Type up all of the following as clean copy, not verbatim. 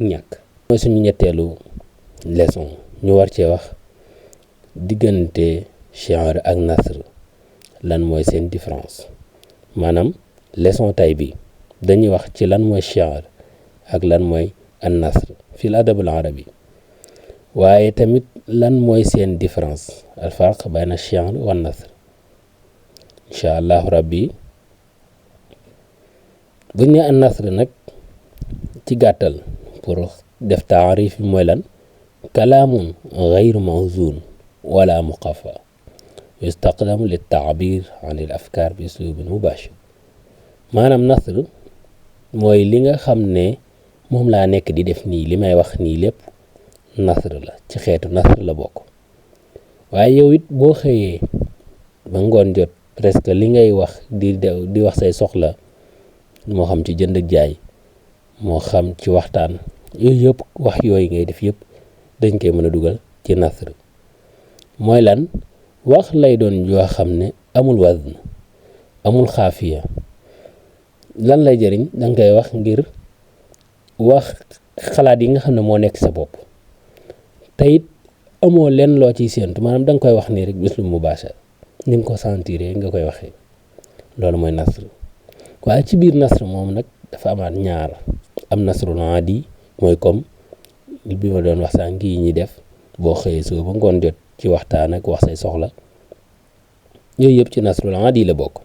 ñàkk. mooy suñu ñetteelu leçon ñu war cee wax diggante shi'r ak nasr lan mooy seen différence maanaam leçon tay bi dañuy wax ci lan mooy shi'r ak lan mooy an nasr fil adab al arabi waaye tamit lan mooy seen différence al farq bayna shi'r wa nasr incha allahu rabbi buñ ne an nasr nag ci gàttal pour def taarif bi mooy lan kalaamun gayru mawzun wala muqaffa yustaqdamu li taabir an il afkaar bi uslubin mubashir maanaam nasr mooy li nga xam ne moom laa nekk di def nii li may wax nii lépp nasr la ci xeetu nasr la bokk waaye yow it boo xëyee ba ngoon jot presque li ngay wax di wax say soxla moo xam ci jënd ak jaay moo xam ci waxtaan yooyu yëpp wax yooyu ngay def yëpp dañ koy mën a dugal ci nasr mooy lan wax lay doon yoo xam ne amul wazn amul xaafiya lan lay jëriñ danga koy wax ngir wax xalaat yi nga xam ne moo nekk sa bopp te it amoo leen loo ciy séentu maanaam danga koy wax nii rek bis lu mubaashar ni nga ko sentiré nga koy waxee loolu mooy nasr waaye ci biir nasr moom nag dafa amaat ñaar am nasrul aadi mooy comme bi ma doon wax sànq yi ñuy def boo xëyee suba ba ngoon jot ci waxtaan ak wax say soxla yooyu yëpp ci nasrul aadi la bokk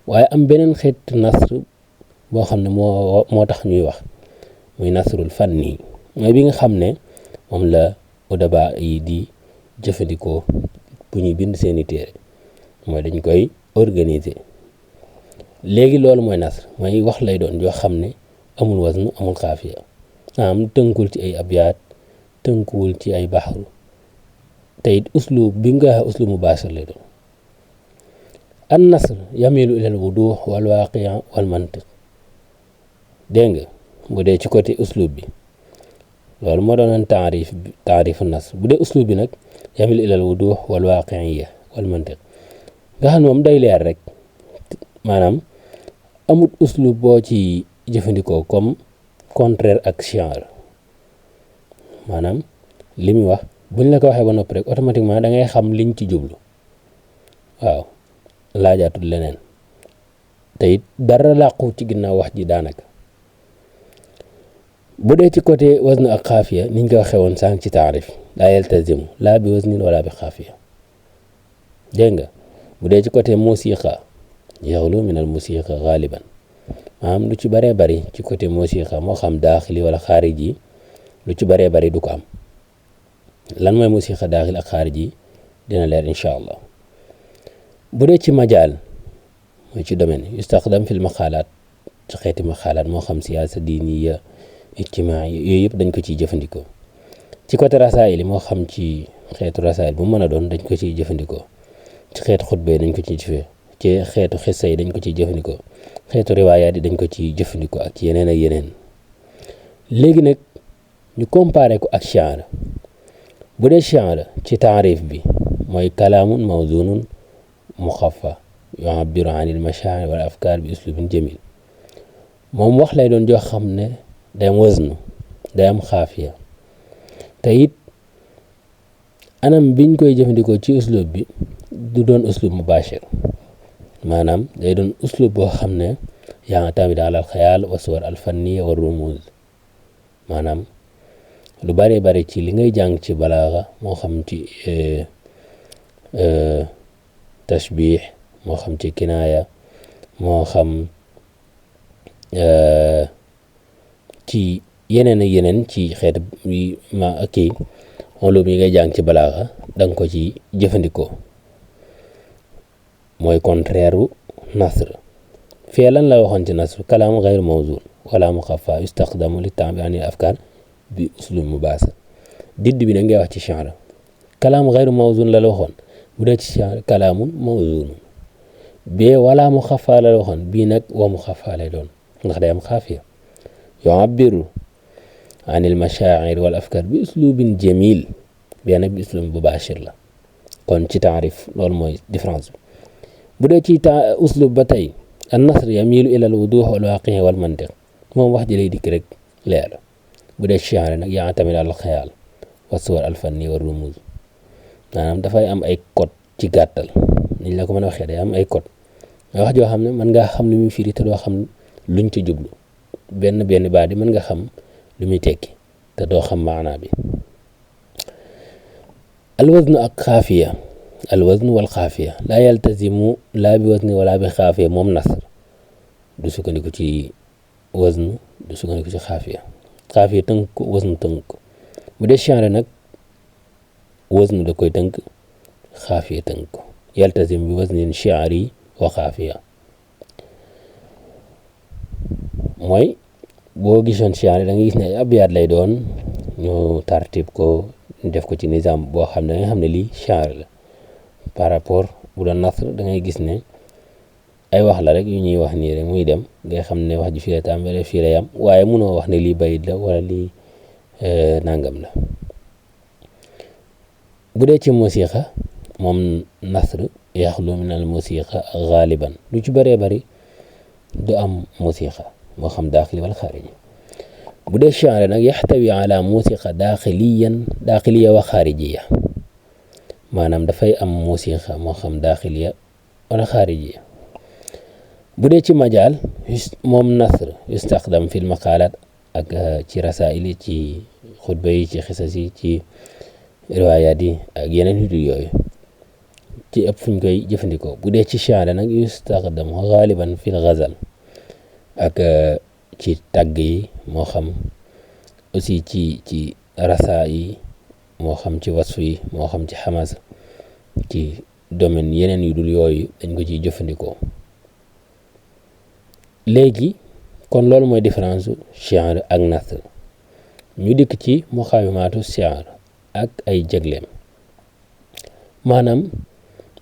waaye am beneen xeet nasr boo xam ne moo tax ñuy wax muy nasrul fanni mooy bi nga xam ne moom la udaba yi di jëfandikoo bu ñuy bind seeni téere mooy dañ koy organiser léegi loolu mooy nasr mooy wax lay doon yoo xam ne amul wazn amul xaafiya am tënkul ci ay abyaat tënkuwul ci ay baxru te it uslub bi nga wax uslub mubaashir lay doon an nasr yamilu ila al wuduux wal waaqia wal mantiq dégg nga bu dee ci côté uslub bi loolu moo doonoon taarifu nasr bu dee uslub bi nag yamilu ila al wuduux wal waaqiya wal mantiq nga xam ne moom day leer rek maanaam amul uslub boo ci jëfandikoo comme contraire ak shi'r maanaam li muy wax buñ la ko waxee ba noppi rek automatiquement da ngay xam liñ ci jublu waaw laajaatul leneen te it dara làqu ci ginnaaw wax ji daanaka bu dee ci côté wazn ak xaafiya niñ ko waxee woon sànq ci taarif laa yaltazimu laa bi waznin wala bi xaafiya dégg nga bu dee ci côté musiqa yaxlu min al musiqa galiban maanaam lu ci bëree bëri ci côté musiqa moo xam daaxili wala xaarij yi lu ci bëree bëri du ko am lan mooy musiqa daaxil ak xaarij yi dina leer incha allah bu dee ci majaal mooy ci domaine yustaqdam fil maqaalaat ci xeeti maqaalaat moo xam siyaasa diiniya ijtimaa yooyu yëpp dañ ko ciy jëfandikoo ci côté rasaayil moo xam ci xeetu rasaayil bu mën a doon dañ ko ciy jëfandikoo ci xeetu xutba yi dañ ko ciy jëfee ci xeetu xissa yi dañ ko ciy jëfandikoo xeetu riwaayaat yi dañ ko ciy jëfandikoo ak ci yeneen ak yeneen léegi nag ñu comparé ko ak shi'r bu dee shi'r ci taarif bi mooy kalaamun mawzunun muxaffa yu'abbiru anil mashaa'ir wal afkaar bi uslubin jamil moom wax lay doon joo xam ne day am wazn day am xaafiya te it anam biñ koy jëfandikoo ci uslub bi du doon uslub mubaashir maanaam day doon uslub boo xam ne ya'tamid ala al xayaal wa suwar al fanniya wa rumuz maanaam lu bëree bëri ci li ngay jàng ci balaaxa moo xam ci tashbih moo xam ci kinaaya moo xam ci yeneen ak yeneen ci xeet ma kii ulum yi ngay jàng ci balaaxa da nga ko ci jëfandikoo mooy contraire u nasr fee lan la waxoon ci nasr kalaam gayr mawzun wala muxaffa yustaqdamu li ta'bir an al afkar bi uslub mubaashir didd bi da ngay wax ci shi'r kalaam gayr mawzun la waxoon bu dee ci shi'r kalaamun mawzun bee wala muxaffa la waxoon bii nag wa muxaffa lay doon ndax day am xaafiya yu'abbiru an al mashaa'ir wal afkar bi uslubin jamil bee nag bi uslub mubaashir la kon ci taarif loolu mooy différence bi bu dee ci uslub ba tey an nasr yamilu ila al wuduux wal waaqi'a wal mantiq moom wax ji lay dikk rek leer bu dee shi'ar nag yaa tamit al xayaal wa suwar al fanni wa rumuz maanaam dafay am ay code ci gàttal niñ la ko mën a waxee day am ay code wax joo xam ne mën ngaa xam li muy firi te doo xam luñ ci jublu benn baat yi mën nga xam lu muy tekki te doo xam maanaa bi alwazn ak xaafiya alwazn wal xaafiya laa yaltazimu laa bi wazni wala bi xaafiya moom nasr du sukkandiku ci wazn du sukkandiku ci xaafiya tënk ko wazn tënk ko bu dee shi'ar nag wazn da koy tënk xaafiya tënk ko yaltazim bi waznin shi'ari wa xaafiya mooy boo gisoon shi'ar da nga gis ne ay abyaat lay doon ñu tartib ko def ko ci nizam boo xam ne da nga xam ne lii shi'ar la par rapport bu doon nasr da ngay gis ne ay wax la rek yu ñuy wax nii rek muy dem ngay xam ne wax ji fii la tàmbalee fii la yam waaye mënoo wax ne lii bayit la wala lii nangam la bu dee ci musiqa moom nasr yaxlu min al musiqa galiban lu ci bëree bëri du am musiqa moo xam daaxili wala xaariji bu dee shi'ar nag yaxtawi ala musiqa daaxiliya wa xaarijiya maanaam dafay am musiqa moo xam daaxiliya wala xaarijiya bu dee ci majaal moom nasr yustaxdam fil maqaalaat ak ci rasaa'il yi ci xutba yi ci xisas yi ci riwaayaat yi ak yeneen yu dul yooyu ci ëpp fuñ koy jëfandikoo bu dee ci shi'ar nag yustaxdam xaaliban fil ghazal ak ci tàgg yi moo xam aussi ci rasa yi moo xam ci wasfu yi moo xam ci xamas ci domaine yeneen yu dul yooyu dañ ko ciy jëfandikoo léegi kon loolu mooy différence shi'ar ak nasr ñu dikk ci muqawimaatu shi'ar ak ay jagleem maanaam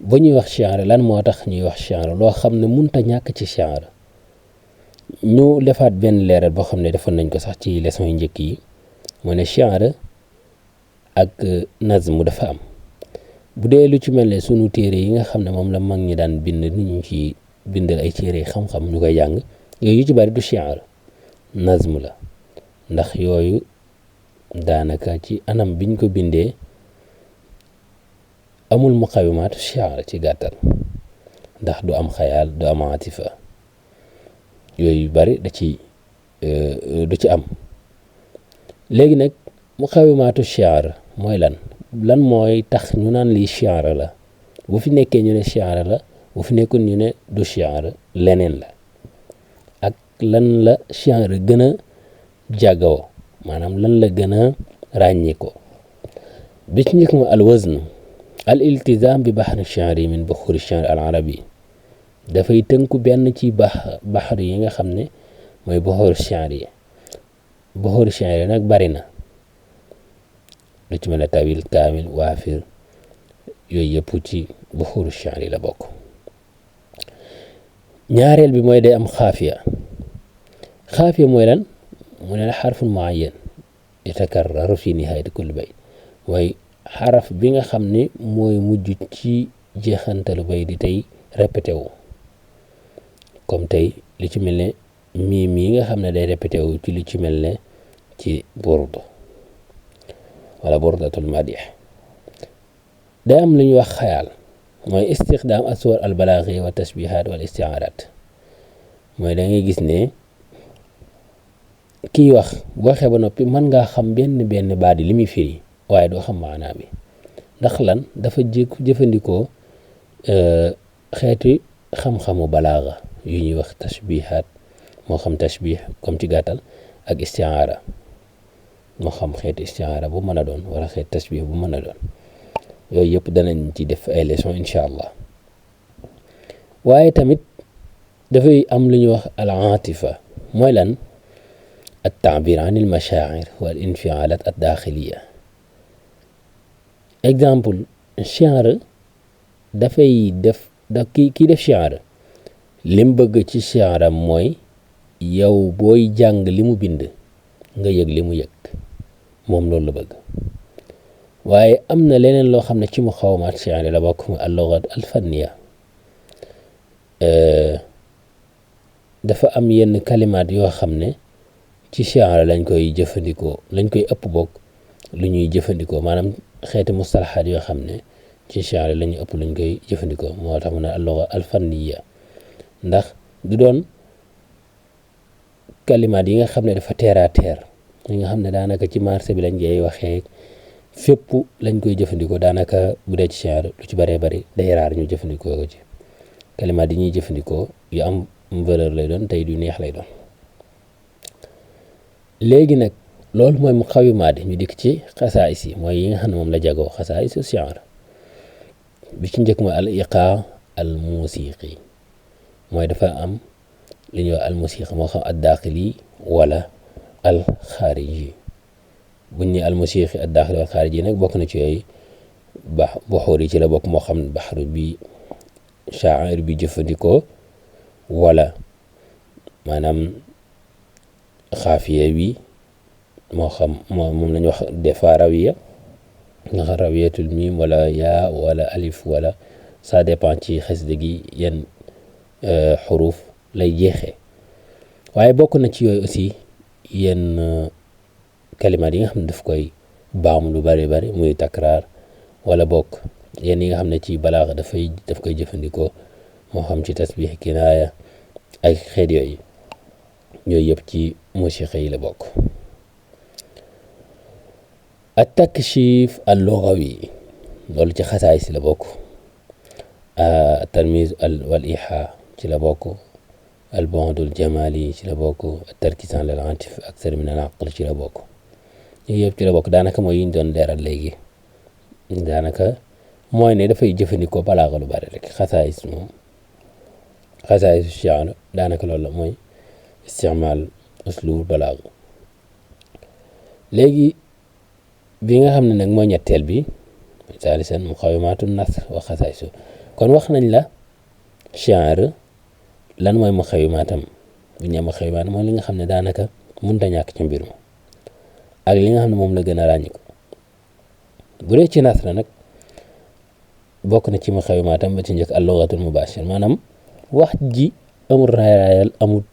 bu ñuy wax shi'ar lan moo tax ñuy wax shi'ar loo xam ne munta ñàkk ci shi'ar ñu defaat benn leeral boo xam ne defoon nañ ko sax ci leçon yu njëkk yi mu ne shi'ar ak nazm dafa am bu dee lu ci mel ne sunu téere yi nga xam ne moom la mag ñi daan bind nit ñu ci bindal ay téere xam-xam ñu koy jàng yooyu yu ci bari du shi'ar nazm la ndax yooyu daanaka ci anam biñ ko bindee amul muqawimaat shi'ar ci gàttal ndax du am xayaal du am atifa yooyu yu bari du ci am léegi nag muqawimaatu shi'ar mooy lan mooy tax ñu naan lii shi'ar la bu fi nekkee ñu ne shi'ar la bu fi nekkul ñu ne du shi'ar leneen la ak lan la shi'ar gën a jàggawoo maanaam lan la gën a ràññee ko bi ci njëkk ma al wazn al iltizam bi baxri shi'ari min buxuri shi'r al arabi dafay tënku benn ci baxar yi nga xam ne mooy buxuri shi'r yi buxuri shi'r yi nag bari na lu ci mel ne tawil kaamil waafir yooyu yëpp ci buxuri shi'r yi la bokk ñaareel bi mooy day am xaafiya mooy lan mu ne la xarfun muayyan yatakarraru fi nihaayati kulli bayt mooy xaraf bi nga xam ne mooy mujj ci jeexantalu bay di tey répété wu comme tey li ci mel ne miim yi nga xam ne day répété wu ci li ci mel ne ci burdu wala burdatul madih day am lu ñuy wax xayaal mooy istixdaam aswar al balaaxi wa tashbihaat wal istiaaraat mooy da ngay gis ne kii wax boo waxee ba noppi mën ngaa xam benn baat yi li muy firi waaye doo xam maanaa bi ndax lan dafa jëfandikoo xeeti xam-xamu balaaxa yu ñuy wax tashbihaat moo xam tashbih comme ci gàttal ak istiaara moo xam xeeti istiaara bu mën a doon wala xeeti tashbih bu mën a doon yooyu yëpp danañ ci def ay leçon incha allah waaye tamit dafay am lu ñuy wax al atifa mooy lan at taabir an il mashaa'ir wal infialat ad daaxiliya exemple shi'ar dafay def kii def shi'ar lim bëgg ci shi'aram mooy yow booy jàng li mu bind nga yëg li mu yëg moom loolu la bëgg waaye am na leneen loo xam ne ci muqawimaat shi'ar la bokk mu al-lughat al-fanniya dafa am yenn kalimaat yoo xam ne ci shi'ar lañ koy jëfandikoo lañ koy ëpp bokk lu ñuy jëfandikoo maanaam xeeti mustalahaat yoo xam ne ci shi'ar lañu ëpp luñ koy jëfandikoo moo tax mu ne al-lugha al-fanniya ndax du doon kalimaat yi nga xam ne dafa terre à terre yi nga xam ne daanaka ci marché bi lañ koy waxee fépp lañ koy jëfandikoo daanaka bu dee ci shi'ar lu ci bëree bëri day raar ñu jëfandikoo ko ci kalimaat yi ñuy jëfandikoo yu am valeur lay doon tey du neex lay doon léegi nag loolu mooy muqawimaat ñu dikk ci xasaayis yi mooy yi nga xam ne moom la jagoo xasaayisu shi'ar bi ci njëkk mooy al iqaa al musiqi mooy dafa am li ñuy wax al musiqa moo xam ad daaxili wala al xaariji buñ ne al musiqi ad daaxili wala xaariji nag bokk na ci yooyu buxuur yi ci la bokk moo xam baxru bi shaa'ir bi jëfandikoo wala maanaam xaafiya bi moo xam moom lañu wax des fois rawiya nga xam rawiyatul miim wala yaa wala alif wala ça dépend ci xasida gi yan xuruf lay jeexee waaye bokk na ci yooyu aussi yenn kalimaat yi nga xam ne daf koy baamu lu bari bari muy takraar wala bokk yenn yi nga xam ne ci balaaxa daf koy jëfandikoo moo xam ci tasbih kinaaya ay xeet yooyu yëpp ci musiqa yi la bokk at takshif al lughawi loolu ci xasaay si la bokk tarmiz wal iha ci la bokk al bu'dul jamali ci la bokk at tarkis ala al atif akthar min al aql ci la bokk yooyu yëpp ci la bokk daanaka mooy yi ñu doon leeral léegi daanaka mooy ne dafay jëfandikoo balaaxa lu bari rek xasaayis moom xasaayisu shi'ar daanaka loolu la mooy istimaal uslub balaaxa léegi bi nga xam ne nag mooy ñetteel bi saalisan muqawimaatu nasr wa xasaayisu kon wax nañ la shi'ar lan mooy muqawimaatam bu ñu muqawimaatam mooy li nga xam ne daanaka mënut a ñàkk ci mbir mi ak li nga xam ne moom la gën a ràññiku bu dee ci nasr nag bokk na ci muqawimaatam ba ci njëkk al-lughatul mubaashir maanaam wax ji amul raayal amul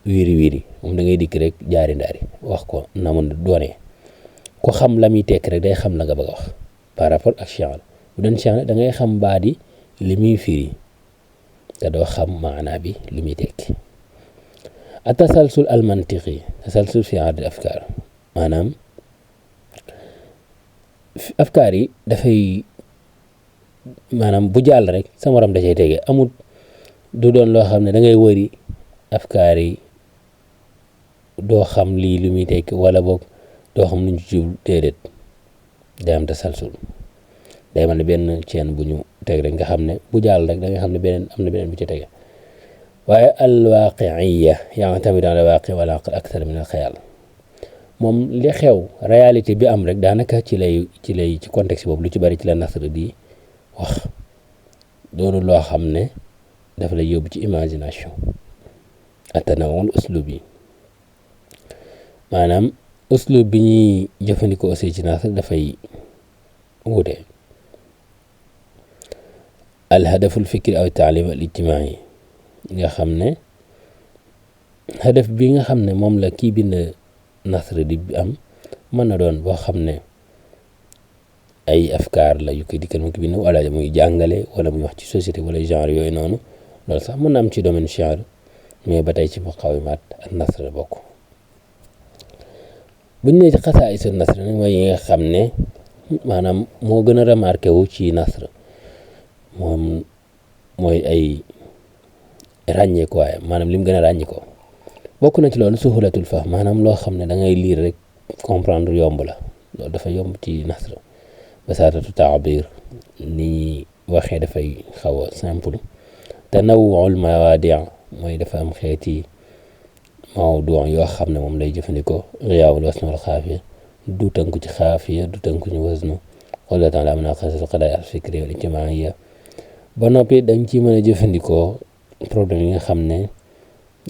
wiiri wiiri moom da ngay dikk rek jaari ndaari wax ko na mu doonee ko xam la muy tekk rek day xam la nga bëgg a wax par rapport ak shi'ar bu doon shi'ar da ngay xam baadi li muy firi te doo xam maanaa bi li muy tekki a tasalsul al mantiqi tasalsul fi ard afkaar maanaam afkaar yi dafay maanaam bu jàll rek sa morom da cay tege amul du doon loo xam ne da ngay wëri afkaar yi doo xam lii li muy tekki wala boog doo xam nuñ ci jublu déedéet day am tasalsul day mel ne benn chaîne bu ñu teg rek nga xam ne bu jàll rek da nga xam ne beneen am na beneen bu ci tege waaye alwaqi'iyya ya'tamidu ala al-waaqi' wal aql akthar min al-xayaal moom li xew réalité bi am rek daanaka ci contexte boobu lu ci bari ci la nasr di wax doonu loo xam ne daf lay yóbbu ci imagination at-tanawwu'ul uslubi maanaam uslub bi ñuy jëfandikoo aussi ci nasr dafay wuute al-hadaful fikri aw taalim al-ijtimaa'i nga xam ne hadaf bi nga xam ne moom la kii bind nasr di am mën na doon boo xam ne ay afkaar la yu koy dikkal mu ki bind wala muy jàngale wala muy wax ci société wala genre yooyu noonu loolu sax mën na am ci domaine shi'ar mais ba tey ci muqawimaat ak nasr bokk buñ ne ci xasaa'isu nasr nag mooy yi nga xam ne maanaam moo gën a remarqué wu ci nasr moom mooy ay ràññee ko waaye maanaam lim gën a ràññee ko bokk na ci loolu suhulatul fahm maanaam loo xam ne da ngay lire rek comprendre yomb la loolu dafa yomb ci nasr basaatatu taabir ni waxee dafay xaw a simple tanawwu'ul mawaadi' mooy dafa am xeeti mawdu' yoo xam ne moom lay jëfandikoo riyaawul wasn wal xaafiya du tënku ci xaafiya du tënku ci wasnu wala ta'ala min qasas qadaaya al fikri wal ijtimaa'iyya ba noppi dañ ci mën a jëfandikoo problème yi nga xam ne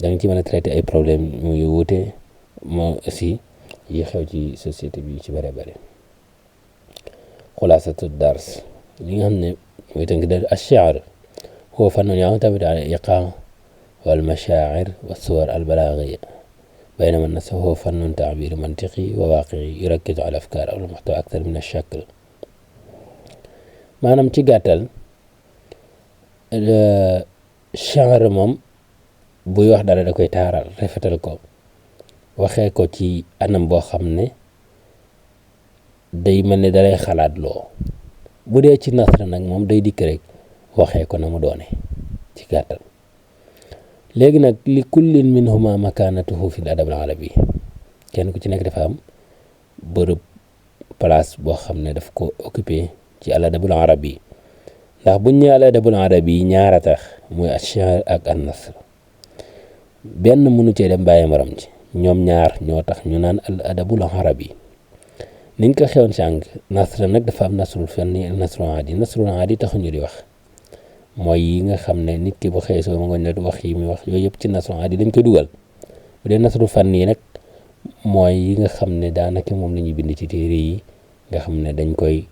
da nga ci mën a traité ay problème muy wuute moo aussi yi xew ci société bi ci bëri bëri xulaasatu dars li nga xam ne mooy tënk da ash-shi'r huwa fannun ya'tamidu ala al-iqaa' wal mashaa'ir wa suwar al-balaagiyya baynama nasr huwa fannun ta'bir mantiqi wa waaqi'i yurakkizu ala afkaar aw al-muhtawa akthar min ash-shakl. maanaam ci gàttal sha'r moom buy wax dara da koy taaral rafetal ko waxee ko ci anam boo xam ne day mel ne dalay xalaat loo. bu dee ci nasr nag moom day dikk rek waxee ko na mu doone ci gàttal. léegi nag li kullin minhuma makaanatuhu fi al-adab al-arabi, kenn ku ci nekk dafa am bërëb place boo xam ne daf ko occupé ci al-adab al-arabi. ndax buñ ñëwee al-adab al-arabi ñaara tax muy ash-sha'r ak an-nasr, benn mënu cee dem bàyyi morom ci, ñoom ñaar ñoo tax ñu naan al-adab al-arabi. niñ ko xewoon sànq nasr nag dafa am nasrul fanni ak nasrul aadi. nasrul aadi taxuñu di wax, mooy yi nga xam ne nit ki bu xëy soo ma ngoñ ne du wax yi muy wax, yooyu yëpp ci nasrul aadi dañ koy dugal. bu dee nasrul fanni yi nag mooy yi nga xam ne daanaka moom la ñuy bind ci téere yi nga xam ne dañ koy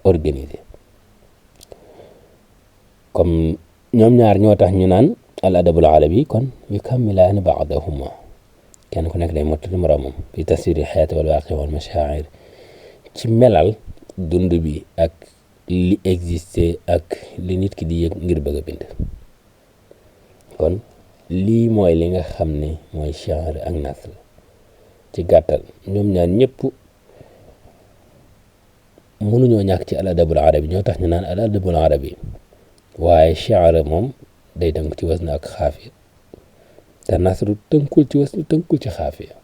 organiser. comme ñoom ñaar ñoo tax ñu naan al adabul arabi, kon yukammilaani ba'dahuma, kenn ku nekk day mottali moroomam fi taswiri xayaati wal waaqi wal mashaa'ir, ci melal dund bi ak li existé ak li nit ki di yëg ngir bëgg a bind. kon lii mooy li nga xam ne mooy sha'r ak nasr ci gàttal. ñoom ñaar ñëpp mënuñoo ñàkk ci al adabul arabi, ñoo tax ñu naan al adabul arabi. waaye sha'r moom day tënk ci wasna ak xaafiya, te nasru tënkul ci wasna tënkul ci xaafiya.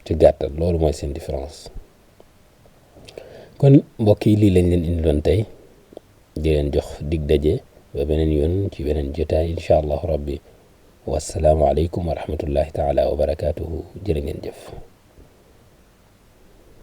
ci gàttal loolu mooy seen différence. kon mbokk yi lii lañ leen indiloon tey, di leen jox dig daje ba beneen yoon ci beneen jotaay incha allahu rabbi. wassalaamu aleykum wa rahmatullahi taala wa barakaatuhu. jërë ngeen jëf.